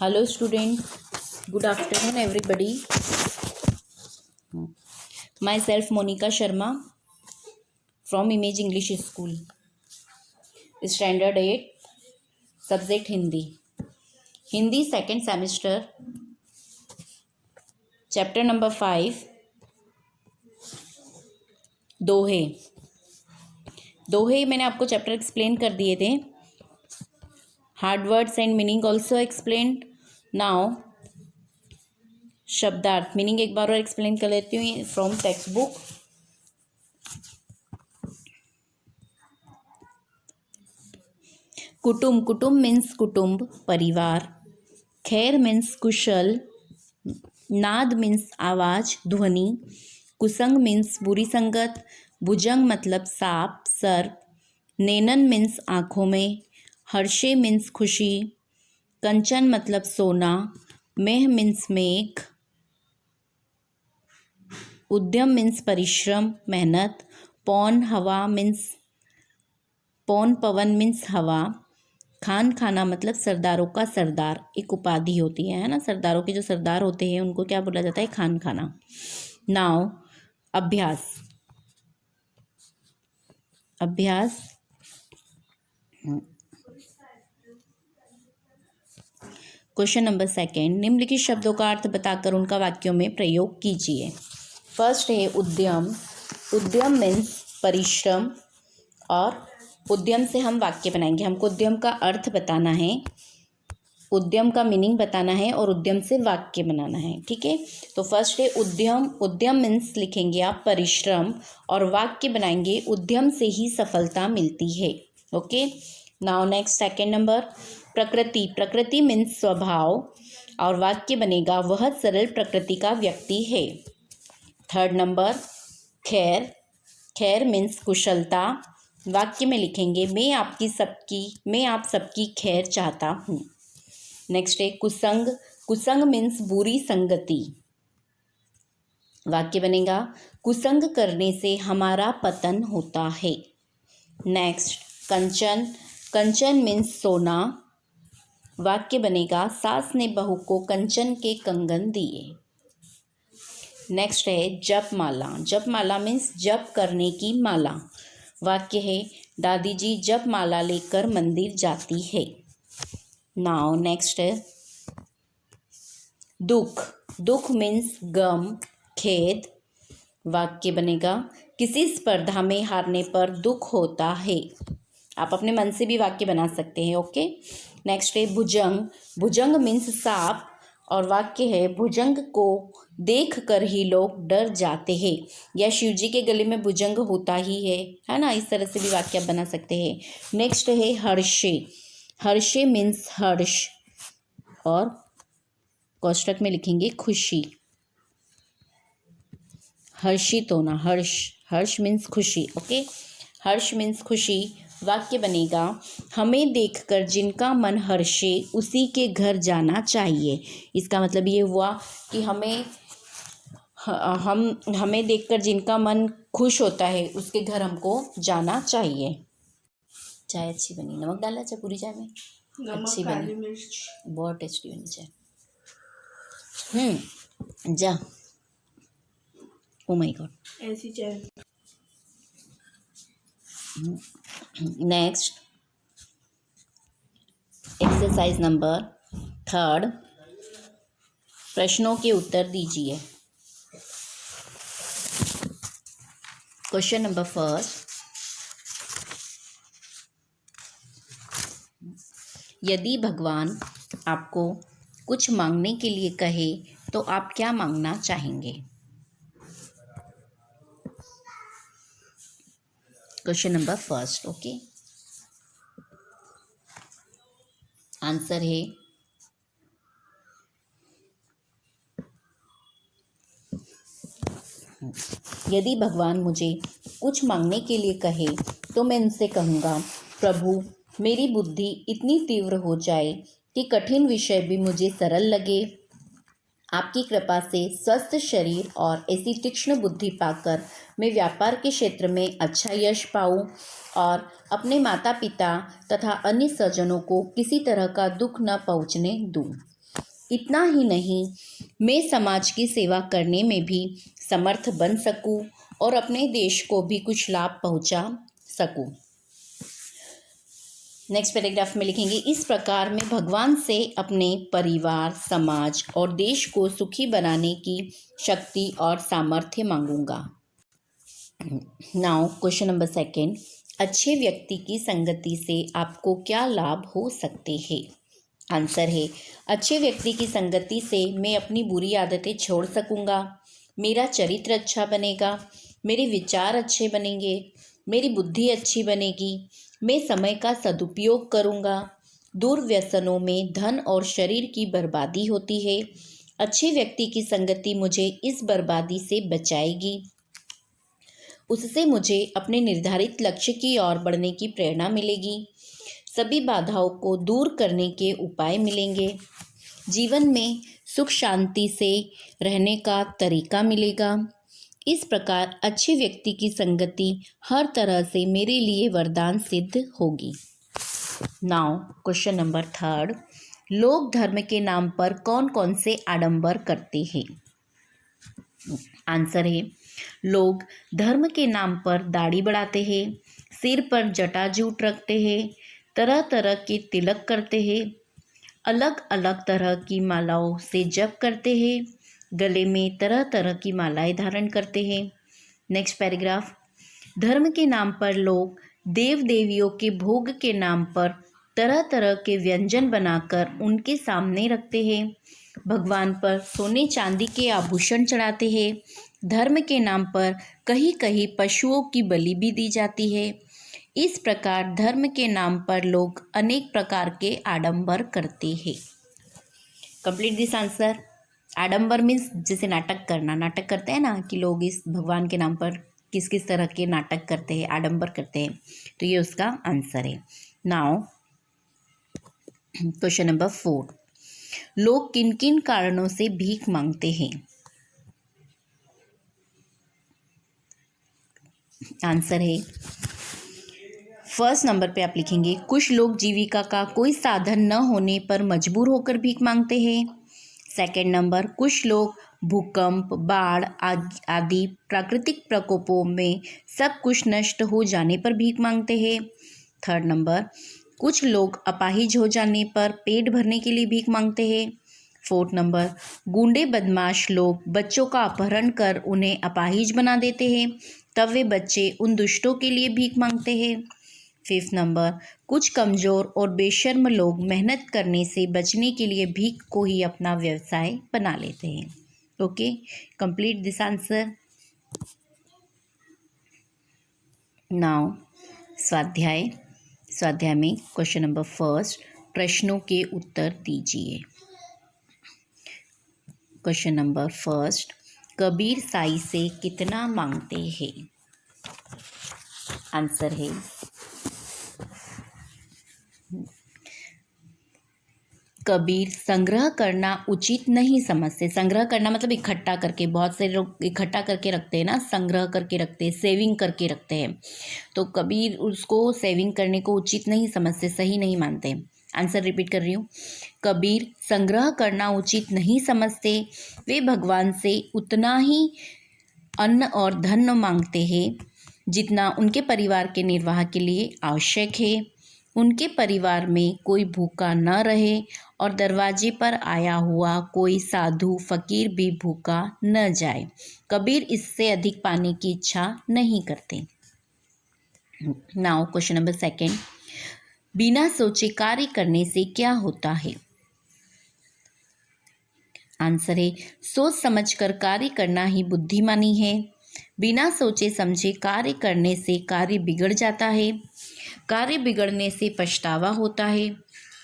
Hello students, good afternoon everybody. Myself Monica Sharma from Image English School, Standard 8, Subject Hindi. Hindi second semester, chapter number 5, दोहे. दोहे मैंने आपको chapter explain कर दिए थे. Hard words and meaning also explained. Now शब्दार्थ meaning एक बार और एक्सप्लेन कर लेती हूँ फ्रॉम टेक्स्ट बुक. कुटुंब, कुटुंब मीन्स कुटुंब, परिवार. खैर मीन्स कुशल. नाद मीन्स आवाज, ध्वनि. कुसंग मीन्स बुरी संगत. भुजंग मतलब सांप, सर्प. नेनन मीन्स आँखों में. हर्षे मीन्स खुशी. कंचन मतलब सोना. मेह मीन्स मेघ. उद्यम मीन्स परिश्रम, मेहनत. पौन हवा मीन्स पौन पवन मीन्स हवा. खान खाना मतलब सरदारों का सरदार, एक उपाधि होती है ना. सरदारों के जो सरदार होते हैं उनको क्या बोला जाता है? खान खाना. नाउ अभ्यास. अभ्यास क्वेश्चन नंबर 2. निम्नलिखित शब्दों का अर्थ बताकर उनका वाक्यों में प्रयोग कीजिए. फर्स्ट है उद्यम. उद्यम मीन्स परिश्रम और उद्यम से हम वाक्य बनाएंगे. हमको उद्यम का अर्थ बताना है, उद्यम का मीनिंग बताना है और उद्यम से वाक्य बनाना है. ठीक है, तो फर्स्ट है उद्यम. उद्यम मीन्स लिखेंगे आप परिश्रम और वाक्य बनाएंगे उद्यम से ही सफलता मिलती है. Okay, now next second number प्रकृति. प्रकृति मीन्स स्वभाव और वाक्य बनेगा वह सरल प्रकृति का व्यक्ति है. थर्ड नंबर खैर. खैर मीन्स कुशलता. वाक्य में लिखेंगे मैं आप सबकी खैर चाहता हूँ. नेक्स्ट है कुसंग. कुसंग मीन्स बुरी संगति. वाक्य बनेगा कुसंग करने से हमारा पतन होता है. नेक्स्ट कंचन. कंचन मीन्स सोना. वाक्य बनेगा सास ने बहू को कंचन के कंगन दिए. नेक्स्ट है जपमाला. जपमाला मीन्स जप करने की माला. वाक्य है दादी जी जपमाला लेकर मंदिर जाती है. नाउ नेक्स्ट है दुख. दुख मीन्स गम, खेद. वाक्य बनेगा किसी स्पर्धा में हारने पर दुख होता है. आप अपने मन से भी वाक्य बना सकते हैं. ओके, नेक्स्ट है भुजंग. भुजंग मीन्स सांप और वाक्य है भुजंग को देख कर ही लोग डर जाते हैं या शिव जी के गले में भुजंग होता ही है ना. इस तरह से भी वाक्य आप बना सकते हैं. नेक्स्ट है हर्षे. हर्षे मीन्स हर्ष और कोष्टक में लिखेंगे खुशी. हर्षित होना, हर्ष. हर्ष मीन्स खुशी. ओके, हर्ष मीन्स खुशी. वाक्य बनेगा हमें देखकर जिनका मन हर्षे उसी के घर जाना चाहिए. इसका मतलब ये हुआ कि हमें देखकर जिनका मन खुश होता है उसके घर हमको जाना चाहिए. चाय अच्छी बनी. नमक डाला चाय पूरी चाय में? अच्छी बनी, बहुत टेस्टी बनी चाय. जा. ओ माय गॉड, ऐसी चाय. Next exercise number 3. प्रश्नों के उत्तर दीजिए. Question number 1. यदि भगवान आपको कुछ मांगने के लिए कहे तो आप क्या मांगना चाहेंगे? Question number 1. ओके, आंसर है यदि भगवान मुझे कुछ मांगने के लिए कहे तो मैं उनसे कहूँगा प्रभु मेरी बुद्धि इतनी तीव्र हो जाए कि कठिन विषय भी मुझे सरल लगे. आपकी कृपा से स्वस्थ शरीर और ऐसी तीक्ष्ण बुद्धि पाकर मैं व्यापार के क्षेत्र में अच्छा यश पाऊँ और अपने माता पिता तथा अन्य स्वजनों को किसी तरह का दुख न पहुँचने दूँ. इतना ही नहीं, मैं समाज की सेवा करने में भी समर्थ बन सकूं और अपने देश को भी कुछ लाभ पहुंचा सकूं। नेक्स्ट पैराग्राफ में लिखेंगे, इस प्रकार मैं भगवान से अपने परिवार, समाज और देश को सुखी बनाने की शक्ति और सामर्थ्य मांगूंगा। नाउ क्वेश्चन नंबर सेकंड, अच्छे व्यक्ति की संगति से आपको क्या लाभ हो सकते हैं? आंसर है, अच्छे व्यक्ति की संगति से मैं अपनी बुरी आदतें छोड़ सकूंगा, मेरा चरित्र अच्छा बनेगा, मेरे विचार अच्छे बनेंगे, मेरी बुद्धि अच्छी बनेगी, मैं समय का सदुपयोग करूंगा। दुर्व्यसनों में धन और शरीर की बर्बादी होती है। अच्छे व्यक्ति की संगति मुझे इस बर्बादी से बचाएगी। उससे मुझे अपने निर्धारित लक्ष्य की ओर बढ़ने की प्रेरणा मिलेगी। सभी बाधाओं को दूर करने के उपाय मिलेंगे। जीवन में सुख शांति से रहने का तरीका मिलेगा। इस प्रकार अच्छे व्यक्ति की संगति हर तरह से मेरे लिए वरदान सिद्ध होगी। नाउ क्वेश्चन नंबर थर्ड, लोग धर्म के नाम पर कौन कौन से आडंबर करते हैं? आंसर है, लोग धर्म के नाम पर दाढ़ी बढ़ाते हैं, सिर पर जटाजूट रखते हैं, तरह तरह के तिलक करते हैं, अलग अलग तरह की मालाओं से जप करते हैं, गले में तरह तरह की मालाएं धारण करते हैं। नेक्स्ट पैराग्राफ, धर्म के नाम पर लोग देव देवियों के भोग के नाम पर तरह तरह के व्यंजन बनाकर उनके सामने रखते हैं। भगवान पर सोने चांदी के आभूषण चढ़ाते हैं। धर्म के नाम पर कहीं कहीं पशुओं की बलि भी दी जाती है। इस प्रकार धर्म के नाम पर लोग अनेक प्रकार के आडंबर करते हैं। Complete this answer. आडंबर मीन्स जैसे नाटक करना, नाटक करते हैं ना कि लोग इस भगवान के नाम पर किस किस तरह के नाटक करते हैं, आडंबर करते हैं, तो ये उसका आंसर है। नाउ क्वेश्चन नंबर 4, लोग किन किन कारणों से भीख मांगते हैं? आंसर है, फर्स्ट नंबर पे आप लिखेंगे, कुछ लोग जीविका का कोई साधन न होने पर मजबूर होकर भीख मांगते हैं। सेकंड नंबर, कुछ लोग भूकंप, बाढ़ आदि प्राकृतिक प्रकोपों में सब कुछ नष्ट हो जाने पर भीख मांगते हैं। थर्ड नंबर, कुछ लोग अपाहिज हो जाने पर पेट भरने के लिए भीख मांगते हैं। फोर्थ नंबर, गुंडे बदमाश लोग बच्चों का अपहरण कर उन्हें अपाहिज बना देते हैं, तब वे बच्चे उन दुष्टों के लिए भीख मांगते हैं। फिफ्थ नंबर, कुछ कमज़ोर और बेशर्म लोग मेहनत करने से बचने के लिए भीख को ही अपना व्यवसाय बना लेते हैं। Okay, complete this answer. Now स्वाध्याय में क्वेश्चन नंबर फर्स्ट, प्रश्नों के उत्तर दीजिए। Question number first, Kabir Sai से कितना मांगते हैं? आंसर है, कबीर संग्रह करना उचित नहीं समझते। संग्रह करना मतलब इकट्ठा करके, बहुत से लोग इकट्ठा करके रखते हैं ना, संग्रह करके रखते हैं, सेविंग करके रखते हैं, तो कबीर उसको सेविंग करने को उचित नहीं समझते, सही नहीं मानते। आंसर रिपीट कर रही हूँ, कबीर संग्रह करना उचित नहीं समझते। वे भगवान से उतना ही अन्न और धन मांगते हैं जितना उनके परिवार के निर्वाह के लिए आवश्यक है। उनके परिवार में कोई भूखा न रहे और दरवाजे पर आया हुआ कोई साधु फकीर भी भूखा न जाए। कबीर इससे अधिक पाने की इच्छा नहीं करते। नाउ क्वेश्चन नंबर सेकंड, बिना सोचे कार्य करने से क्या होता है? आंसर है, सोच समझकर कार्य करना ही बुद्धिमानी है। बिना सोचे समझे कार्य करने से कार्य बिगड़ जाता है। कार्य बिगड़ने से पछतावा होता है।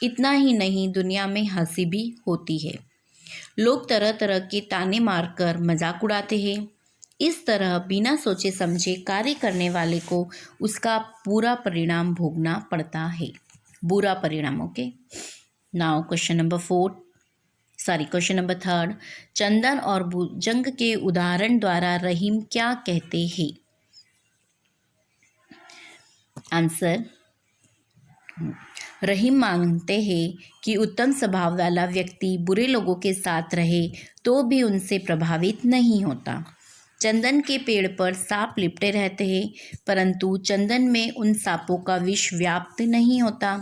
इतना ही नहीं, दुनिया में हंसी भी होती है। लोग तरह तरह के ताने मारकर मजाक उड़ाते हैं। इस तरह बिना सोचे समझे कार्य करने वाले को उसका पूरा परिणाम भोगना पड़ता है, बुरा परिणाम। Okay, now question number third, चंदन और भुजंग के उदाहरण द्वारा रहीम क्या कहते हैं? आंसर, रहीम मानते हैं कि उत्तम स्वभाव वाला व्यक्ति बुरे लोगों के साथ रहे तो भी उनसे प्रभावित नहीं होता। चंदन के पेड़ पर सांप लिपटे रहते हैं, परंतु चंदन में उन सांपों का विष व्याप्त नहीं होता।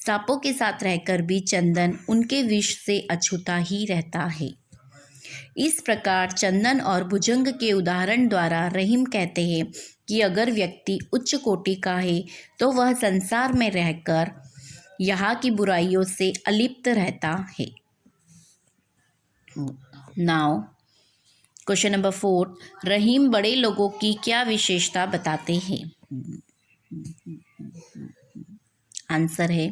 सांपों के साथ रहकर भी चंदन उनके विष से अछूता ही रहता है। इस प्रकार चंदन और भुजंग के उदाहरण द्वारा रहीम कहते हैं कि अगर व्यक्ति उच्च कोटि का है तो वह संसार में रहकर यहाँ की बुराइयों से अलिप्त रहता है। नाउ क्वेश्चन नंबर 4, रहीम बड़े लोगों की क्या विशेषता बताते हैं? आंसर है,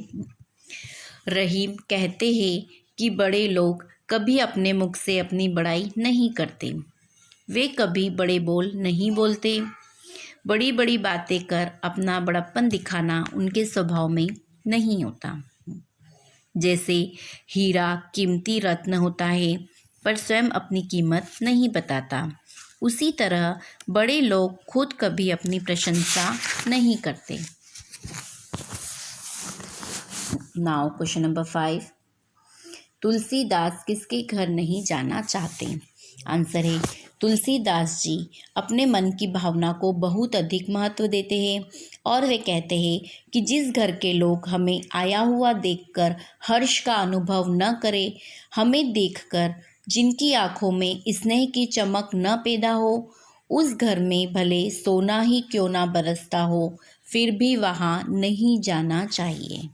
रहीम कहते हैं कि बड़े लोग कभी अपने मुख से अपनी बड़ाई नहीं करते। वे कभी बड़े बोल नहीं बोलते। बड़ी बड़ी बातें कर अपना बड़प्पन दिखाना उनके स्वभाव में नहीं होता। जैसे हीरा कीमती रत्न होता है पर स्वयं अपनी कीमत नहीं बताता, उसी तरह बड़े लोग खुद कभी अपनी प्रशंसा नहीं करते। नाउ क्वेश्चन नंबर 5, तुलसीदास किसके घर नहीं जाना चाहते? आंसर है, तुलसीदास जी अपने मन की भावना को बहुत अधिक महत्व देते हैं और वे कहते हैं कि जिस घर के लोग हमें आया हुआ देखकर हर्ष का अनुभव न करें, हमें देखकर जिनकी आंखों में स्नेह की चमक न पैदा हो, उस घर में भले सोना ही क्यों ना बरसता हो, फिर भी वहाँ नहीं जाना चाहिए।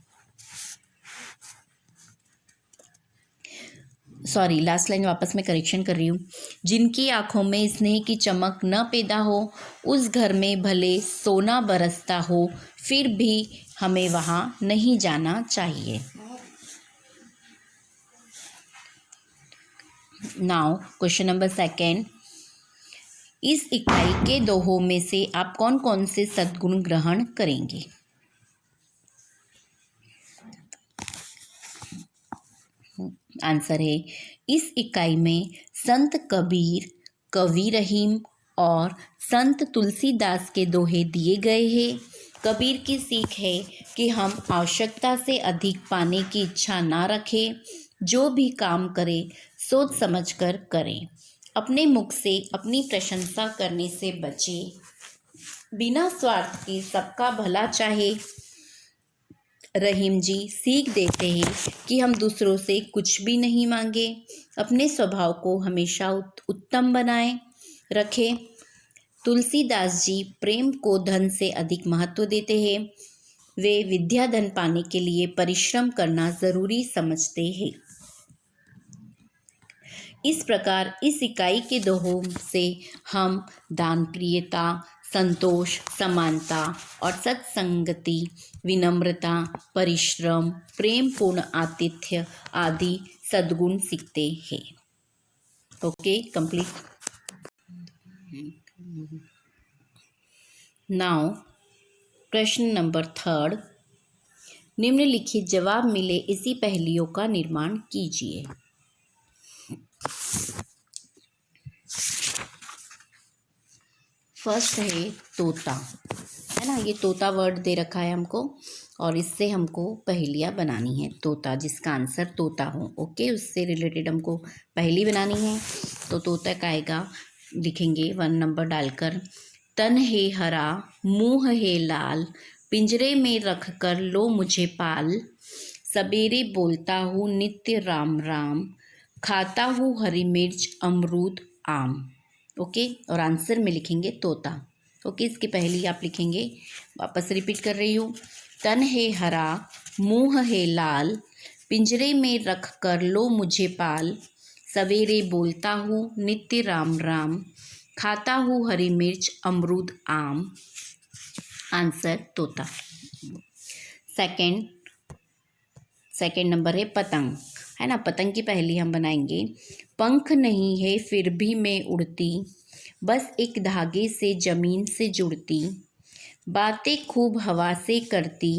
सॉरी, लास्ट लाइन वापस मैं करेक्शन कर रही हूँ। जिनकी आंखों में स्नेह की चमक न पैदा हो, उस घर में भले सोना बरसता हो, फिर भी हमें वहाँ नहीं जाना चाहिए। नाउ क्वेश्चन नंबर 2, इस इकाई के दोहों में से आप कौन कौन से सद्गुण ग्रहण करेंगे? आंसर है, इस इकाई में संत कबीर, कवि रहीम और संत तुलसीदास के दोहे दिए गए हैं। कबीर की सीख है कि हम आवश्यकता से अधिक पाने की इच्छा ना रखें, जो भी काम करें सोच समझकर करें, अपने मुख से अपनी प्रशंसा करने से बचें, बिना स्वार्थ के सबका भला चाहे। रहीम जी सीख देते हैं कि हम दूसरों से कुछ भी नहीं मांगे, अपने स्वभाव को हमेशा उत्तम बनाए रखें। तुलसीदास जी प्रेम को धन से अधिक महत्व देते हैं। वे विद्या धन पाने के लिए परिश्रम करना जरूरी समझते हैं। इस प्रकार इस इकाई के दोहों से हम दान प्रियता, संतोष, समानता और सत्संगति, विनम्रता, परिश्रम, प्रेम पूर्ण आतिथ्य आदि सद्गुण सीखते हैं। Okay, complete. नाउ प्रश्न नंबर 3, निम्नलिखित जवाब मिले इसी पहेलियों का निर्माण कीजिए। फर्स्ट है तोता, है ना, ये तोता वर्ड दे रखा है हमको और इससे हमको पहेलियाँ बनानी है। तोता, जिसका आंसर तोता हो, ओके, उससे रिलेटेड हमको पहेली बनानी है। तो तोता का आएगा, लिखेंगे 1 नंबर डालकर, तन है हरा मुँह है लाल, पिंजरे में रख कर लो मुझे पाल, सवेरे बोलता हूँ नित्य राम राम, खाता हूँ हरी मिर्च अमरूद आम। ओके, और आंसर में लिखेंगे तोता। ओके, इसकी पहली आप लिखेंगे, वापस रिपीट कर रही हूँ, तन है हरा मुँह है लाल, पिंजरे में रख कर लो मुझे पाल, सवेरे बोलता हूँ नित्य राम राम, खाता हूँ हरी मिर्च अमरूद आम। आंसर तोता। सेकंड नंबर है पतंग, है ना। पतंग की पहेली हम बनाएंगे, पंख नहीं है फिर भी मैं उड़ती, बस एक धागे से जमीन से जुड़ती, बातें खूब हवा से करती,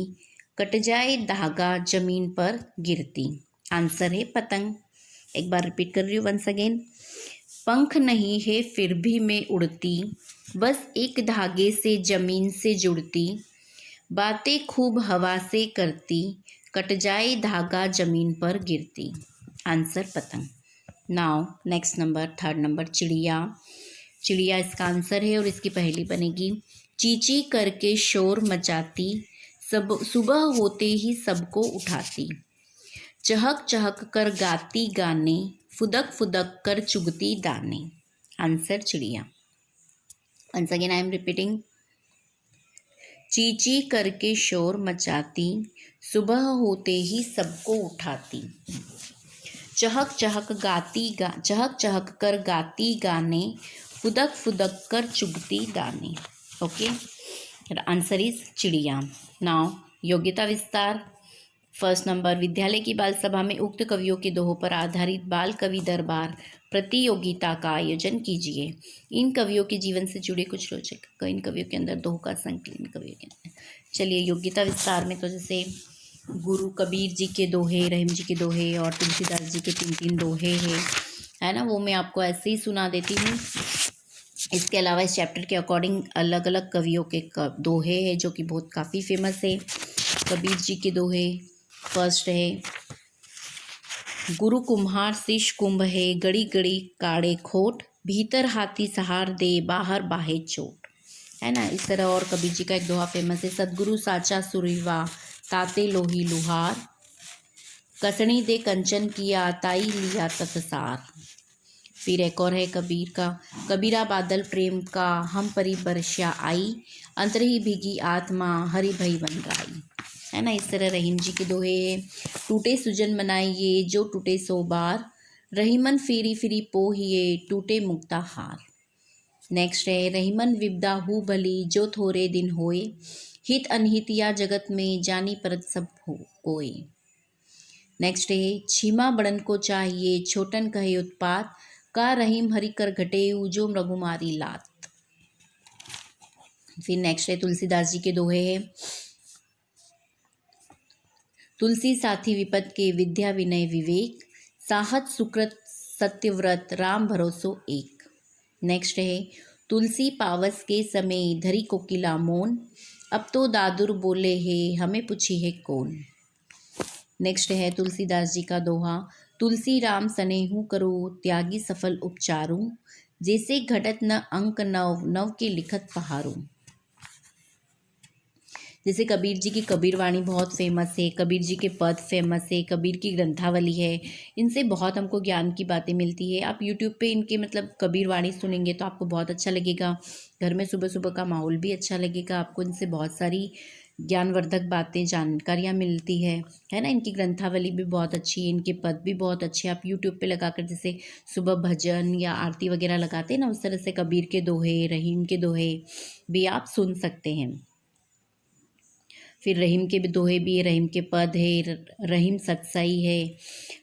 कट जाए धागा जमीन पर गिरती। आंसर है पतंग। एक बार रिपीट कर रही हूँ वंस अगेन, पंख नहीं है फिर भी मैं उड़ती, बस एक धागे से जमीन से जुड़ती, बातें खूब हवा से करती, कट जाए धागा जमीन पर गिरती। आंसर पतंग। Now next number, third number, चिड़िया। चिड़िया इसका आंसर है और इसकी पहेली बनेगी। चींची करके शोर मचाती, सब सुबह होते ही सबको उठाती। चहक चहक कर गाती गाने, फुदक फुदक कर चुगती दाने। आंसर चिड़िया। Once again I am repeating. चींची करके शोर मचाती, सुबह होते ही सबको उठाती। चहक चहक कर गाती गाने, फुदक फुदक कर चुगती दाने। ओके, आंसर इज चिड़िया। नाउ योग्यता विस्तार। फर्स्ट नंबर, विद्यालय की बाल सभा में उक्त कवियों के दोहों पर आधारित बाल कवि दरबार प्रतियोगिता का आयोजन कीजिए। इन कवियों के जीवन से जुड़े कुछ रोचक, इन कवियों के अंदर दोहों का संकलन कवियों के अंदर। चलिए योग्यता विस्तार में तो जैसे गुरु कबीर जी के दोहे, रहीम जी के दोहे और तुलसीदास जी के 3-3 दोहे हैं, है ना, वो मैं आपको ऐसे ही सुना देती हूँ। इसके अलावा इस चैप्टर के अकॉर्डिंग अलग अलग कवियों के दोहे हैं जो कि बहुत काफ़ी फेमस है। कबीर जी के दोहे फर्स्ट है, गुरु कुम्हार शिष कुंभ है, गड़ी गड़ी काड़े खोट, भीतर हाथी सहार दे, बाहर बाहे चोट, है ना। इस तरह और कबीर जी का एक दोहा फेमस है, सदगुरु साचा सुरीवा, ताते लोही लुहार, कसनी दे कंचन किया, ताई लिया तत्सार। फिर एक और है कबीर का, कबीरा बादल प्रेम का, हम परी बरसिया आई, अंतर ही भीगी आत्मा, हरि भई बन गाई, है ना। इस तरह रहीम जी के दोहे, टूटे सुजन मनाइए, जो टूटे सो बार, रहीमन फेरी फिरी पोहिए, टूटे मुक्ता हार। नेक्स्ट है, रहीमन विपदा हु भली, जो थोरे दिन होए, हित अनहित या जगत में, जानी परत सब हो कोय। नेक्स्ट है, छीमा बड़न को चाहिए, छोटन कहे उत्पात, का रहीम हरि कर घटेऊ, जो मृगुमारी लात। फिर नेक्स्ट है तुलसीदास जी के दोहे है, तुलसी साथी विपद के, विद्या विनय विवेक, साहत सुकृत सत्यव्रत, राम भरोसो एक। नेक्स्ट है, तुलसी पावस के समय, धरी कोकिला मौन, अब तो दादुर बोले है, हमें पूछी है कौन। नेक्स्ट है तुलसीदास जी का दोहा, तुलसी राम स्नेहु करो, त्यागी सफल उपचारू, जैसे घटत न अंक नव, नव के लिखत पहारू। जैसे कबीर जी की कबीर वाणी बहुत फेमस है, कबीर जी के पद फेमस है, कबीर की ग्रंथावली है, इनसे बहुत हमको ज्ञान की बातें मिलती है। आप यूट्यूब पे इनके मतलब कबीर वाणी सुनेंगे तो आपको बहुत अच्छा लगेगा, घर में सुबह सुबह का माहौल भी अच्छा लगेगा आपको, इनसे बहुत सारी ज्ञानवर्धक बातें, जानकारियाँ मिलती है ना। इनकी ग्रंथावली भी बहुत अच्छी है, इनके पद भी बहुत अच्छे। आप यूट्यूब पे लगाकर जैसे सुबह भजन या आरती वगैरह लगाते हैं ना, उस तरह से कबीर के दोहे, रहीम के दोहे भी आप सुन सकते हैं। फिर रहीम के भी दोहे भी है, रहीम के पद है, रहीम सत्सई है।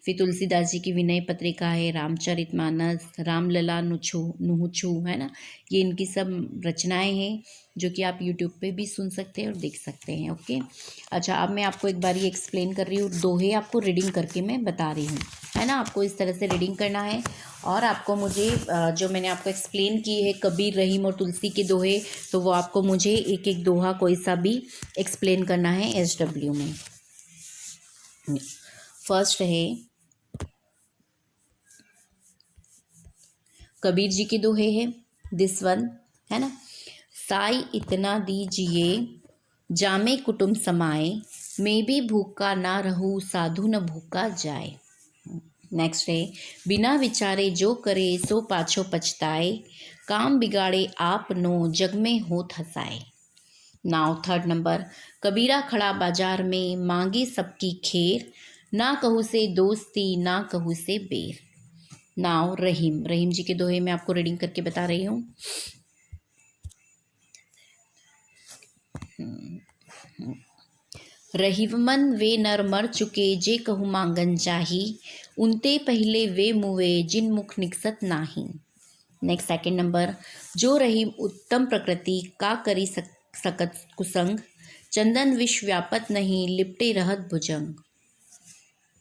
फिर तुलसीदास जी की विनय पत्रिका है, रामचरितमानस, रामलला नुहुछु, है ना। ये इनकी सब रचनाएं हैं जो कि आप यूट्यूब पे भी सुन सकते हैं और देख सकते हैं। ओके, अच्छा, अब मैं आपको एक बार ये एक्सप्लेन कर रही हूँ, दोहे आपको रीडिंग करके मैं बता रही हूँ, है ना। आपको इस तरह से रीडिंग करना है और आपको मुझे जो मैंने आपको एक्सप्लेन की है कबीर, रहीम और तुलसी के दोहे, तो वो आपको मुझे एक एक दोहा कोई सा भी एक्सप्लेन करना है SW में। फर्स्ट है कबीर जी के दोहे है, दिस वन, है ना। साई इतना दीजिए, जामे कुटुम समाए, मैं भी भूखा ना रहूं, साधु न भूखा जाए। नेक्स्ट है, बिना विचारे जो करे, सो पाछो पछताए, काम बिगाड़े आप नो, जग में होत हंसाए। नाउ थर्ड नंबर, कबीरा खड़ा बाजार में, मांगे सबकी खेर, ना कहू से दोस्ती, ना कहू से बेर। नाउ रहीम, रहीम जी के दोहे मैं आपको रीडिंग करके बता रही हूँ। रहीमन वे नर मर चुके, जे कहू मांगन चाही, उनते पहले वे मुए, जिन मुख निकसत नाही। नेक्स्ट सेकंड नंबर, जो रहीम उत्तम प्रकृति, का करी सकत कुसंग, चंदन विष व्यापत नहीं, लिपटे रहत भुजंग।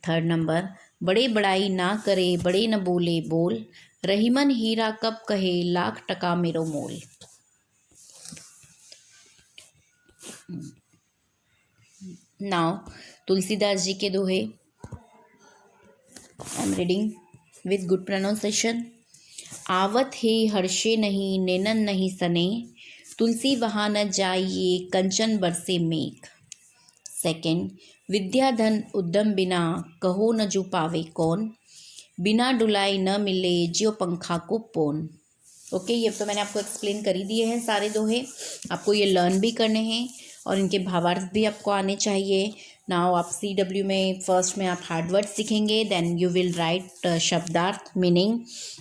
थर्ड नंबर, बड़े बड़ाई ना करे, बड़े न बोले बोल, रहीमन हीरा कब कहे, लाख टका मेरो मोल। नाउ तुलसीदास जी के दोहे। I am reading with good pronunciation. आवत ही हर्षे नहीं, नैनन नहीं सने, तुलसी वहाँ न जाइए, कंचन बरसे मेघ। सेकंड, विद्या धन उद्यम बिना, कहो न जो पावे कौन, बिना डुलाए न मिले, ज्यो पंखा को पोन। ओके, ये तो मैंने आपको एक्सप्लेन कर ही दिए हैं सारे दोहे। आपको ये लर्न भी करने हैं और इनके भावार्थ भी आपको आने चाहिए। नाउ आप CW में फर्स्ट में आप हार्ड वर्ड सीखेंगे, देन यू विल राइट शब्दार्थ मीनिंग।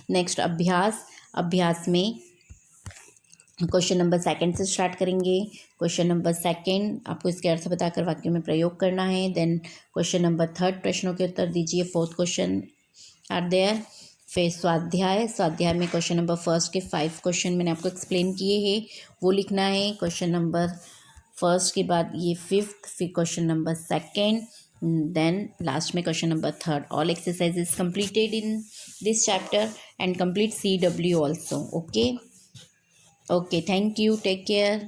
नेक्स्ट अभ्यास में क्वेश्चन नंबर सेकंड से स्टार्ट करेंगे। क्वेश्चन नंबर सेकंड आपको इसके अर्थ बताकर वाक्यों में प्रयोग करना है। देन क्वेश्चन नंबर थर्ड प्रश्नों के उत्तर दीजिए। Fourth question are there. फिर स्वाध्याय में क्वेश्चन नंबर फर्स्ट के 5 क्वेश्चन मैंने आपको एक्सप्लेन किए हैं, वो लिखना है। क्वेश्चन नंबर फर्स्ट के बाद ये 5th, फिर question number second, then last में question number third. All exercises completed in this chapter and complete CW also. Okay, thank you, take care.